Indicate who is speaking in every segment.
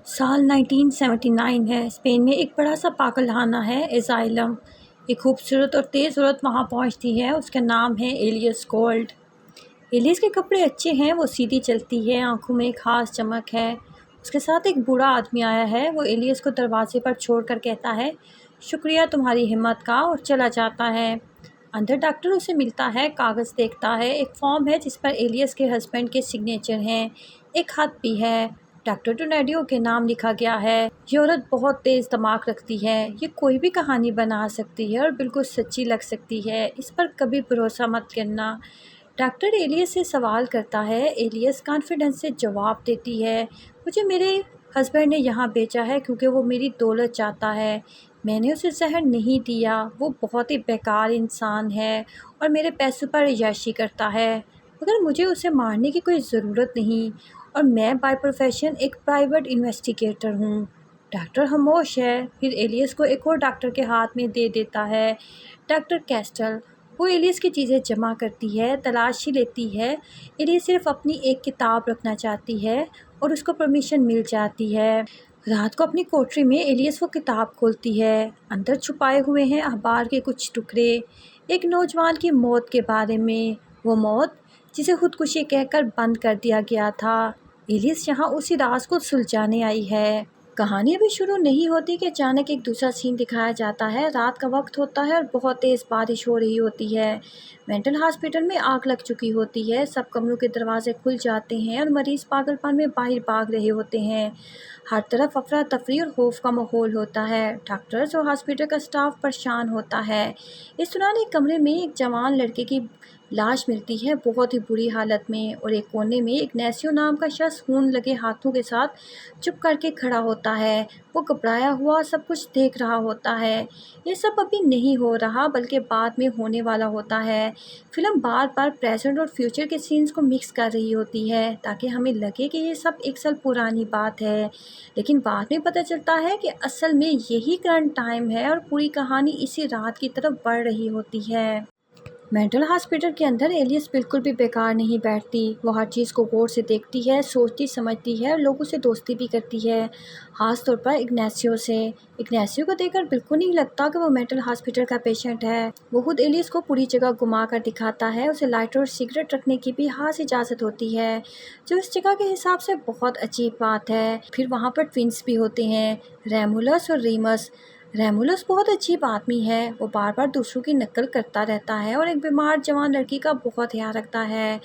Speaker 1: साल 1979 है। स्पेन में एक बड़ा सा पागलखाना है, एसाइलम। एक खूबसूरत और तेज़ औरत वहाँ पहुँचती है। उसका नाम है एलियस गोल्ड। एलियस के कपड़े अच्छे हैं, वो सीधी चलती है, आंखों में एक खास चमक है। उसके साथ एक बूढ़ा आदमी आया है। वो एलियस को दरवाजे पर छोड़कर कहता है, शुक्रिया तुम्हारी हिम्मत का, और चला जाता है। अंदर डॉक्टर उसे मिलता है, कागज़ देखता है। एक फॉर्म है जिस पर एलियस के हस्बैंड के सिग्नेचर हैं। एक खत भी है, डॉक्टर टोनेडियो के नाम लिखा गया है। ये औरत बहुत तेज़ दिमाग रखती है। ये कोई भी कहानी बना सकती है और बिल्कुल सच्ची लग सकती है। इस पर कभी भरोसा मत करना। डॉक्टर एलियस से सवाल करता है। एलियस कॉन्फिडेंस से जवाब देती है, मुझे मेरे हस्बैंड ने यहाँ भेजा है क्योंकि वो मेरी दौलत चाहता है। मैंने उसे जहर नहीं दिया। वो बहुत ही बेकार इंसान है और मेरे पैसों पर अय्याशी करता है, मगर मुझे उसे मारने की कोई ज़रूरत नहीं, और मैं बाय प्रोफेशन एक प्राइवेट इन्वेस्टिगेटर हूँ। डॉक्टर खामोश है, फिर एलियस को एक और डॉक्टर के हाथ में दे देता है, डॉक्टर कैस्टल। वो एलियस की चीज़ें जमा करती है, तलाशी लेती है। एलियस सिर्फ अपनी एक किताब रखना चाहती है और उसको परमिशन मिल जाती है। रात को अपनी कोठरी में एलियस वो किताब खोलती है। अंदर छुपाए हुए हैं अखबार के कुछ टुकड़े, एक नौजवान की मौत के बारे में। वो मौत जिसे खुदकुशी कहकर बंद कर दिया गया था। एलियस यहाँ उसी राज को सुलझाने आई है। कहानी अभी शुरू नहीं होती कि अचानक एक दूसरा सीन दिखाया जाता है। रात का वक्त होता है और बहुत तेज़ बारिश हो रही होती है। मेंटल हॉस्पिटल में आग लग चुकी होती है। सब कमरों के दरवाजे खुल जाते हैं और मरीज पागलपन में बाहर भाग रहे होते हैं। हर तरफ अफरा तफरी और खौफ का माहौल होता है। डॉक्टर्स और हॉस्पिटल का स्टाफ परेशान होता है। इस दौरान एक कमरे में एक जवान लड़के की लाश मिलती है, बहुत ही बुरी हालत में, और एक कोने में इग्नेसियो नाम का शख्स खून लगे हाथों के साथ चुप करके खड़ा होता है। वो घबराया हुआ सब कुछ देख रहा होता है। ये सब अभी नहीं हो रहा बल्कि बाद में होने वाला होता है। फिल्म बार बार प्रेजेंट और फ्यूचर के सीन्स को मिक्स कर रही होती है ताकि हमें लगे कि ये सब एक साल पुरानी बात है, लेकिन बाद में पता चलता है कि असल में यही करंट टाइम है और पूरी कहानी इसी रात की तरफ बढ़ रही होती है। मेंटल हॉस्पिटल के अंदर एलियस बिल्कुल भी बेकार नहीं बैठती। वो हर चीज़ को गौर से देखती है, सोचती समझती है और लोगों से दोस्ती भी करती है, ख़ास तौर पर इग्नेसियो से। इग्नेसियो को देखकर बिल्कुल नहीं लगता कि वो मेंटल हॉस्पिटल का पेशेंट है। वो खुद एलियस को पूरी जगह घुमा कर दिखाता है। उसे लाइटर और सिगरेट रखने की भी खास इजाज़त होती है, जो इस जगह के हिसाब से बहुत अजीब बात है। फिर वहाँ पर ट्विंस भी होते हैं, रेमुलस और रीमस। रेमुलस बहुत अजीब आदमी है। वो बार बार दूसरों की नकल करता रहता है और एक बीमार जवान लड़की का बहुत ख्याल रखता है,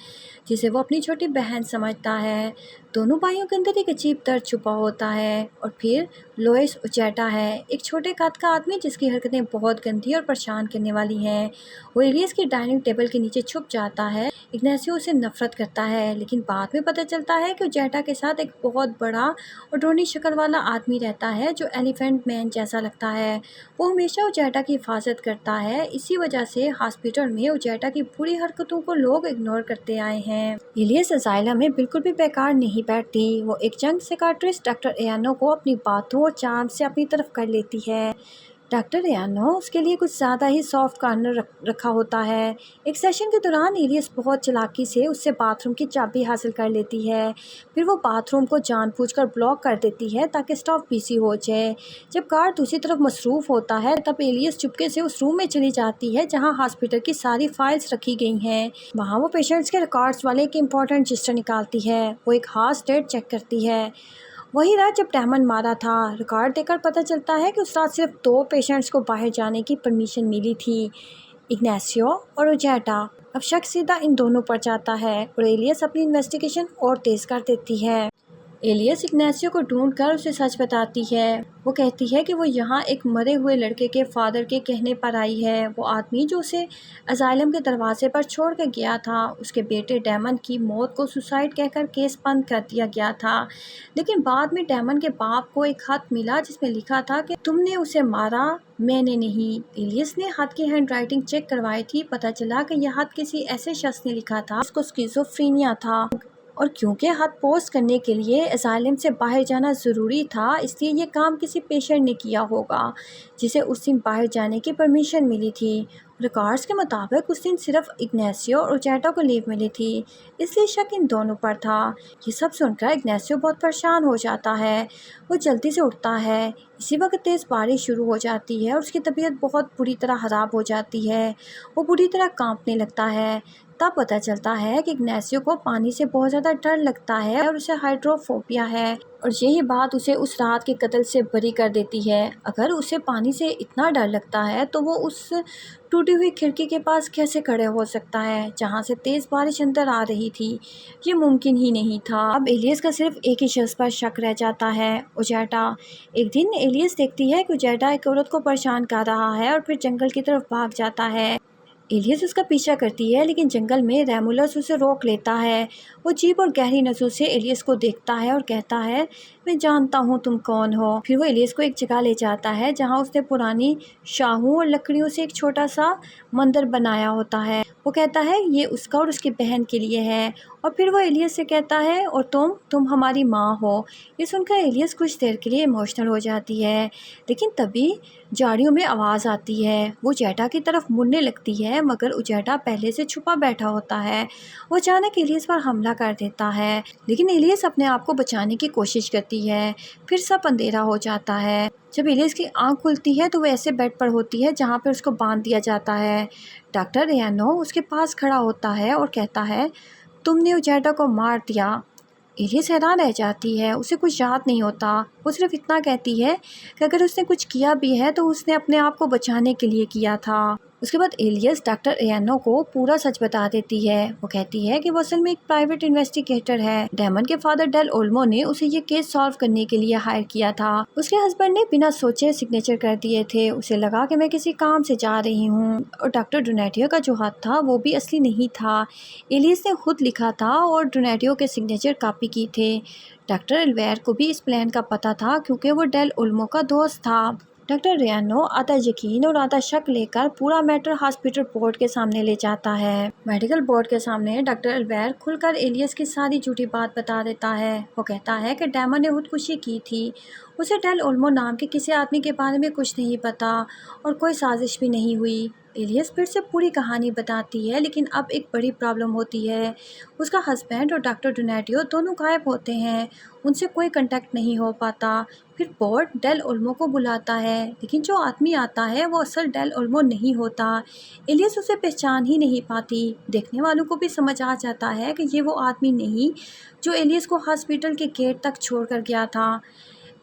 Speaker 1: जिसे वो अपनी छोटी बहन समझता है। दोनों भाइयों के अंदर एक अजीब दर्द छुपा होता है। और फिर लोइस उचैटा है, एक छोटे कद का आदमी जिसकी हरकतें बहुत गंदी और परेशान करने वाली हैं। वो एलियस की डाइनिंग टेबल के नीचे छुप जाता है। इग्नेसियो उसे नफरत करता है, लेकिन बाद में पता चलता है कि उचैटा के साथ एक बहुत बड़ा और डोनी शक्ल वाला आदमी रहता है जो एलिफेंट मैन जैसा लगता है। वो हमेशा उचैटा की हिफाजत करता है। इसी वजह से हॉस्पिटल में उचैटा की बुरी हरकतों को लोग इग्नोर करते आए हैं। इलियस असाइलम में बिल्कुल भी बेकार नहीं बैठती। वो एक यंग साइकियाट्रिस्ट डॉक्टर एयानो को अपनी बातों और चार्म से अपनी तरफ कर लेती है। डॉक्टर एयानो उसके लिए कुछ ज़्यादा ही सॉफ्ट कॉर्नर रखा होता है। एक सेशन के दौरान इलियस बहुत चालाकी से उससे बाथरूम की चाबी हासिल कर लेती है। फिर वो बाथरूम को जानबूझकर ब्लॉक कर देती है ताकि स्टाफ बिजी हो जाए। जब गार्ड दूसरी तरफ मसरूफ़ होता है तब एलियस चुपके से उस रूम में चली जाती है जहां हॉस्पिटल की सारी फाइल्स रखी गई हैं। वहां वो पेशेंट्स के रिकॉर्ड्स वाले एक इम्पॉर्टेंट रजिस्टर निकालती है। वो एक खास डेट चेक करती है, वही रात जब डैमन मारा था। रिकॉर्ड देखकर पता चलता है कि उस रात सिर्फ 2 पेशेंट्स को बाहर जाने की परमिशन मिली थी, इग्नेसियो और उचैटा। अब शक सीधा इन दोनों पर जाता है और एलियस अपनी इन्वेस्टिगेशन और तेज़ कर देती है। एलियस इग्नेसियो को ढूंढकर उसे सच बताती है। वो कहती है कि वो यहाँ एक मरे हुए लड़के के फादर के कहने पर आई है। वो आदमी जो उसे असाइलम के दरवाजे पर छोड़ कर गया था, उसके बेटे डैमन की मौत को सुसाइड कहकर केस बंद कर दिया गया था, लेकिन बाद में डैमन के बाप को एक खत मिला जिसमें लिखा था कि तुमने उसे मारा, मैंने नहीं। एलियस ने खत की हैंडराइटिंग चेक करवाई थी। पता चला कि यह खत किसी ऐसे शख्स ने लिखा था जिसको स्किज़ोफ्रेनिया था, और क्योंकि खत पोस्ट करने के लिए असाइलम से बाहर जाना ज़रूरी था, इसलिए ये काम किसी पेशेंट ने किया होगा जिसे उस दिन बाहर जाने की परमिशन मिली थी। रिकॉर्ड्स के मुताबिक उस दिन सिर्फ इग्नेशियो और उचैटा को लीव मिली थी, इसलिए शक इन दोनों पर था। ये सब सुनकर इग्नेशियो बहुत परेशान हो जाता है। वो जल्दी से उठता है। इसी वक्त तेज़ बारिश शुरू हो जाती है और उसकी तबीयत बहुत बुरी तरह ख़राब हो जाती है। वो बुरी तरह कांपने लगता है। तब पता चलता है कि इग्नेशियो को पानी से बहुत ज़्यादा डर लगता है और उसे हाइड्रोफोबिया है, और यही बात उसे उस रात के कत्ल से बरी कर देती है। अगर उसे पानी से इतना डर लगता है तो वो उस टूटी हुई खिड़की के पास कैसे खड़े हो सकता है जहाँ से तेज़ बारिश अंदर आ रही थी? ये मुमकिन ही नहीं था। अब एलियस का सिर्फ एक ही शख्स पर शक रह जाता है, उचैटा। एक दिन एलियस देखती है कि उचैटा एक औरत को परेशान कर रहा है और फिर जंगल की तरफ भाग जाता है। एलियस उसका पीछा करती है, लेकिन जंगल में रेमुलस उसे रोक लेता है। वो जीप और गहरी नज़रों से एलियस को देखता है और कहता है, मैं जानता हूँ तुम कौन हो। फिर वो एलियस को एक जगह ले जाता है जहाँ उसने पुरानी शाहों और लकड़ियों से एक छोटा सा मंदिर बनाया होता है। वो कहता है ये उसका और उसकी बहन के लिए है, और फिर वो एलियस से कहता है, और तुम हमारी माँ हो। ये सुनकर एलियस कुछ देर के लिए इमोशनल हो जाती है, लेकिन तभी झाड़ियों में आवाज़ आती है। वो उचैटा की तरफ मुड़ने लगती है, मगर उचैटा पहले से छुपा बैठा होता है। वो अचानक एलियस पर हमला कर देता है, लेकिन एलियस अपने आप को बचाने की कोशिश करती है। फिर सब अंधेरा हो जाता है। जब एलियस की आंख खुलती है तो वो ऐसे बेड पर होती है जहाँ पर उसको बांध दिया जाता है। डॉक्टर रियानो उसके पास खड़ा होता है और कहता है, तुमने उचैटा को मार दिया। एलियस हैरान रह जाती है, उसे कुछ याद नहीं होता। वो सिर्फ इतना कहती है कि अगर उसने कुछ किया भी है तो उसने अपने आप को बचाने के लिए किया था। उसके बाद एलियस डॉक्टर रियानो को पूरा सच बता देती है। वो कहती है कि वो असल में एक प्राइवेट इन्वेस्टिगेटर है। डेमन के फादर डेल ओल्मो ने उसे ये केस सॉल्व करने के लिए हायर किया था। उसके हस्बैंड ने बिना सोचे सिग्नेचर कर दिए थे। उसे लगा कि मैं किसी काम से जा रही हूँ, और डॉक्टर डोनाटियो का जो हाथ था वो भी असली नहीं था। एलियस ने खुद लिखा था और डोनाटियो के सिग्नेचर कॉपी की थे। डॉक्टर एल्वेयर को भी इस प्लान का पता था क्योंकि वो डेल ओल्मो का दोस्त था। डॉक्टर रियानो आधा यकीन और आधा शक लेकर पूरा मैटर हॉस्पिटल बोर्ड के सामने ले जाता है। मेडिकल बोर्ड के सामने डॉक्टर एल्वेयर खुलकर एलियस की सारी झूठी बात बता देता है। वो कहता है कि डेमन ने खुदकुशी की थी। उसे डेल ओल्मो नाम के किसी आदमी के बारे में कुछ नहीं पता और कोई साजिश भी नहीं हुई। एलियस फिर से पूरी कहानी बताती है, लेकिन अब एक बड़ी प्रॉब्लम होती है। उसका हस्बैंड और डॉक्टर डोनाटियो दोनों गायब होते हैं, उनसे कोई कांटेक्ट नहीं हो पाता। फिर बोर्ड डेल ओल्मो को बुलाता है, लेकिन जो आदमी आता है वो असल डेल ओल्मो नहीं होता। एलियस उसे पहचान ही नहीं पाती। देखने वालों को भी समझ आ जाता है कि ये वो आदमी नहीं जो एलियस को हॉस्पिटल के गेट तक छोड़ कर गया था।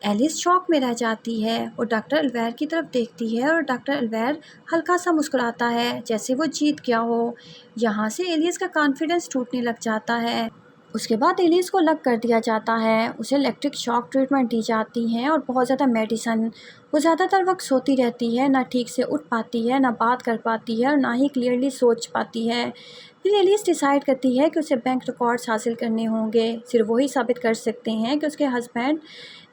Speaker 1: एलिस शॉक में रह जाती है और डॉक्टर एल्वेयर की तरफ देखती है, और डॉक्टर एल्वेयर हल्का सा मुस्कुराता है जैसे वो जीत गया हो। यहाँ से एलियस का कॉन्फिडेंस टूटने लग जाता है। उसके बाद एलियस को अलग कर दिया जाता है। उसे इलेक्ट्रिक शॉक ट्रीटमेंट दी जाती हैं और बहुत ज़्यादा मेडिसन। वो ज़्यादातर वक्त सोती रहती है, ना ठीक से उठ पाती है, ना बात कर पाती है, और ना ही क्लियरली सोच पाती है। फिर एलियस डिसाइड करती है कि उसे बैंक रिकॉर्ड्स हासिल करने होंगे। सिर्फ वही साबित कर सकते हैं कि उसके हस्बैंड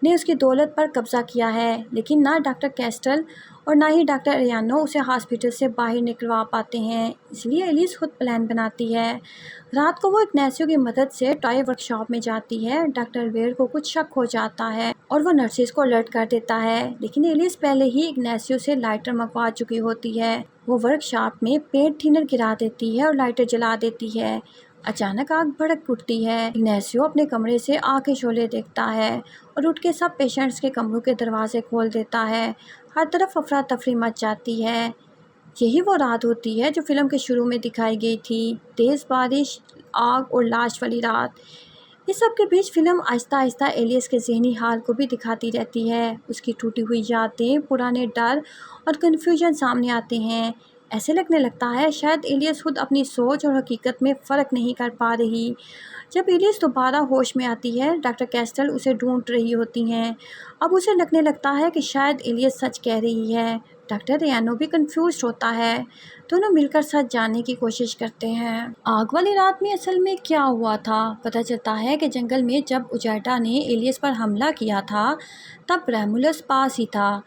Speaker 1: ने उसकी दौलत पर कब्जा किया है, लेकिन ना डॉक्टर कैस्टल और ना ही डॉक्टर रियानो उसे हॉस्पिटल से बाहर निकलवा पाते हैं। इसलिए एलिस खुद प्लान बनाती है। रात को वो इग्नेशियो की मदद से टॉय वर्कशॉप में जाती है। डॉक्टर वेयर को कुछ शक हो जाता है और वो नर्सेज को अलर्ट कर देता है, लेकिन एलिस पहले ही इग्नेशियो से लाइटर मंगवा चुकी होती है। वो वर्कशॉप में पेंट थिनर गिरा देती है और लाइटर जला देती है। अचानक आग भड़क उठती है। इग्नेशियो अपने कमरे से आग के शोले देखता है और उठ के सब पेशेंट्स के कमरों के दरवाजे खोल देता है। हर तरफ अफरा तफरी मच जाती है। यही वो रात होती है जो फिल्म के शुरू में दिखाई गई थी, तेज़ बारिश, आग और लाश वाली रात। इस सब के बीच फिल्म आहिस्ता आहिस्ता एलियस के ज़हनी हाल को भी दिखाती रहती है। उसकी टूटी हुई यादें, पुराने डर और कन्फ्यूजन सामने आते हैं। ऐसे लगने लगता है शायद एलियस खुद अपनी सोच और हकीकत में फ़र्क नहीं कर पा रही। जब एलियस दोबारा होश में आती है, डॉक्टर कैस्टल उसे ढूंढ रही होती हैं। अब उसे लगने लगता है कि शायद एलियस सच कह रही है। डॉक्टर रियानो भी कंफ्यूज होता है। दोनों मिलकर सच जानने की कोशिश करते हैं। आग वाली रात में असल में क्या हुआ था? पता चलता है कि जंगल में जब उचैटा ने एलियस पर हमला किया था, तब रेमुलस पास ही था।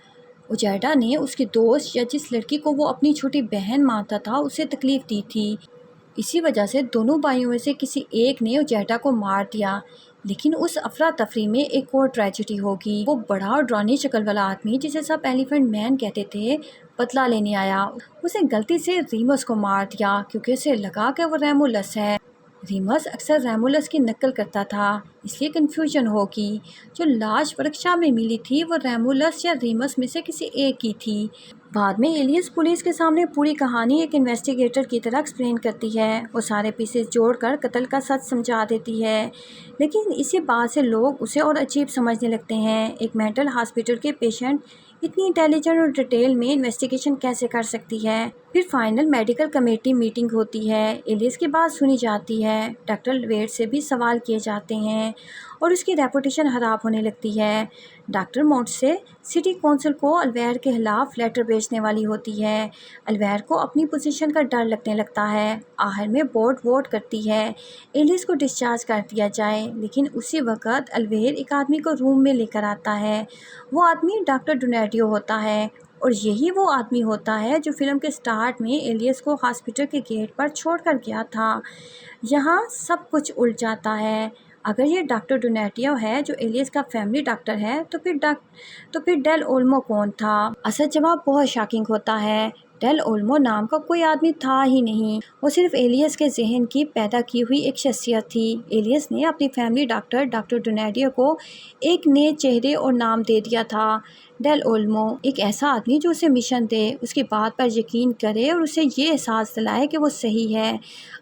Speaker 1: उचैटा ने उसके दोस्त या जिस लड़की को वो अपनी छोटी बहन मानता था उसे तकलीफ़ दी थी। इसी वजह से दोनों भाइयों में से किसी एक ने उचैटा को मार दिया। लेकिन उस अफरा तफरी में एक और ट्रेजेडी होगी। वो बड़ा और डरावनी शक्ल वाला आदमी जिसे सब एलिफेंट मैन कहते थे, बदला लेने आया। उसने गलती से रीमस को मार दिया क्योंकि उसे लगा कि वो रेमुलस है। रीमस अक्सर रेमुलस की नकल करता था, इसलिए कंफ्यूजन होगी। जो लाश वर्कशॉप में मिली थी वो रेमुलस या रीमस में से किसी एक की थी। बाद में एलियस पुलिस के सामने पूरी कहानी एक इन्वेस्टिगेटर की तरह एक्सप्लेन करती है। वो सारे पीसेस जोड़कर कत्ल का सच समझा देती है, लेकिन इसी बात से लोग उसे और अजीब समझने लगते हैं। एक मेंटल हॉस्पिटल के पेशेंट इतनी इंटेलिजेंट और डिटेल में इन्वेस्टिगेशन कैसे कर सकती है। फिर फाइनल मेडिकल कमेटी मीटिंग होती है। एलियस की बात सुनी जाती है, डॉक्टर वेट से भी सवाल किए जाते हैं और उसकी रेपुटेशन खराब होने लगती है। डॉक्टर मोट से सिटी काउंसिल को अलवैर के खिलाफ लेटर भेजने वाली होती है। अलवैर को अपनी पोजीशन का डर लगने लगता है। आखिर में बोर्ड वोट करती है एलियस को डिस्चार्ज कर दिया जाए, लेकिन उसी वक्त अलवैर एक आदमी को रूम में लेकर आता है। वो आदमी डॉक्टर डोनाडियो होता है और यही वो आदमी होता है जो फिल्म के स्टार्ट में एलियस को हॉस्पिटल के गेट पर छोड़कर गया था। यहाँ सब कुछ उल्ट जाता है। अगर ये डॉक्टर डोनाटियो है जो एलियस का फैमिली डॉक्टर है, तो फिर डेल ओल्मो कौन था? असल जवाब बहुत शॉकिंग होता है। डेल ओल्मो नाम का कोई आदमी था ही नहीं, वो सिर्फ एलियस के जहन की पैदा की हुई एक शख्सियत थी। एलियस ने अपनी फैमिली डॉक्टर डोनाडियो को एक नए चेहरे और नाम दे दिया था, डेल ओल्मो। एक ऐसा आदमी जो उसे मिशन दे, उसकी बात पर यकीन करे और उसे ये एहसास दिलाए कि वो सही है।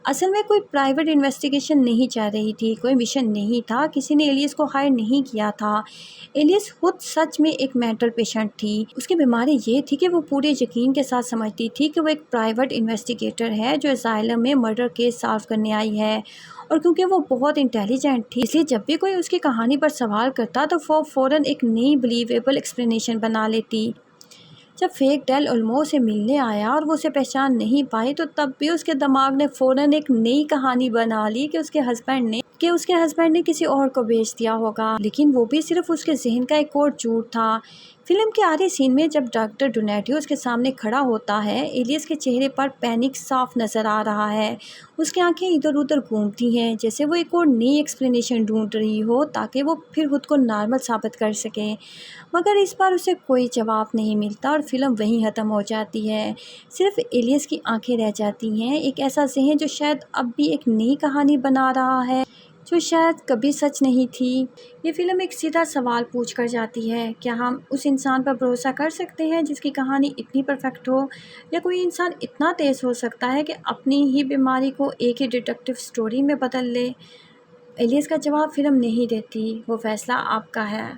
Speaker 1: असल में कोई प्राइवेट इन्वेस्टिगेशन नहीं चल रही थी, कोई मिशन नहीं था, किसी ने एलियस को हायर नहीं किया था। एलियस खुद सच में एक मेंटल पेशेंट थी। उसकी बीमारी ये थी कि वो पूरे यकीन के साथ समझती थी कि वो एक प्राइवेट इन्वेस्टिगेटर है जो असाइलम में मर्डर केस सॉल्व करने आई है। और क्योंकि वो बहुत इंटेलिजेंट थी, इसलिए जब भी कोई उसकी कहानी पर सवाल करता तो वो फ़ौरन एक नई बिलीवेबल एक्सप्लेनेशन बना लेती। जब फेक डेल ओल्मो से मिलने आया और वो उसे पहचान नहीं पाई, तो तब भी उसके दिमाग ने फ़ौरन एक नई कहानी बना ली कि उसके हस्बैंड ने किसी और को बेच दिया होगा, लेकिन वो भी सिर्फ उसके जहन का एक और झूठ था। फिल्म के आखिरी सीन में जब डॉक्टर डोनाटियो उसके सामने खड़ा होता है, एलियस के चेहरे पर पैनिक साफ नज़र आ रहा है। उसकी आंखें इधर उधर घूमती हैं, जैसे वो एक और नई एक्सप्लेनेशन ढूंढ रही हो ताकि वो फिर खुद को नॉर्मल साबित कर सके। मगर इस बार उसे कोई जवाब नहीं मिलता और फिल्म वहीं ख़त्म हो जाती है। सिर्फ एलियस की आंखें रह जाती हैं, एक ऐसा जहन जो शायद अब भी एक नई कहानी बना रहा है, जो शायद कभी सच नहीं थी। ये फिल्म एक सीधा सवाल पूछ कर जाती है, क्या हम उस इंसान पर भरोसा कर सकते हैं जिसकी कहानी इतनी परफेक्ट हो, या कोई इंसान इतना तेज़ हो सकता है कि अपनी ही बीमारी को एक ही डिटेक्टिव स्टोरी में बदल ले? एलियस का जवाब फिल्म नहीं देती, वो फैसला आपका है।